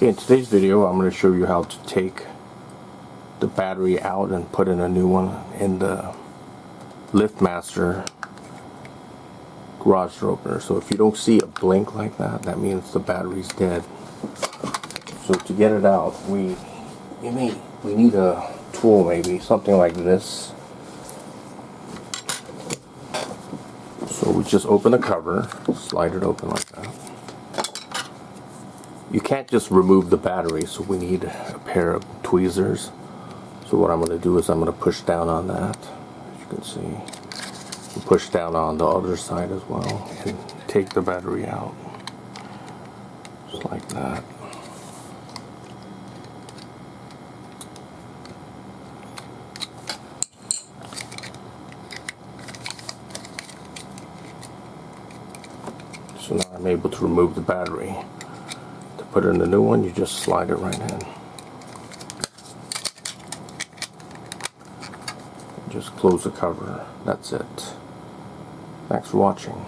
Okay, in today's video I'm going to show you how to take the battery out and put in a new one in the Liftmaster garage door opener. So if you don't see a blink like that, that means the battery's dead. So to get it out, we need a tool, maybe something like this. So we just open the cover, slide it open like that. You can't just remove the battery, so we need a pair of tweezers. So what I'm going to do is I'm going to push down on that, as you can see, and push down on the other side as well, and take the battery out, just like that. So now I'm able to remove the battery. To put in the new one, you just slide it right in. Just close the cover. That's it. Thanks for watching.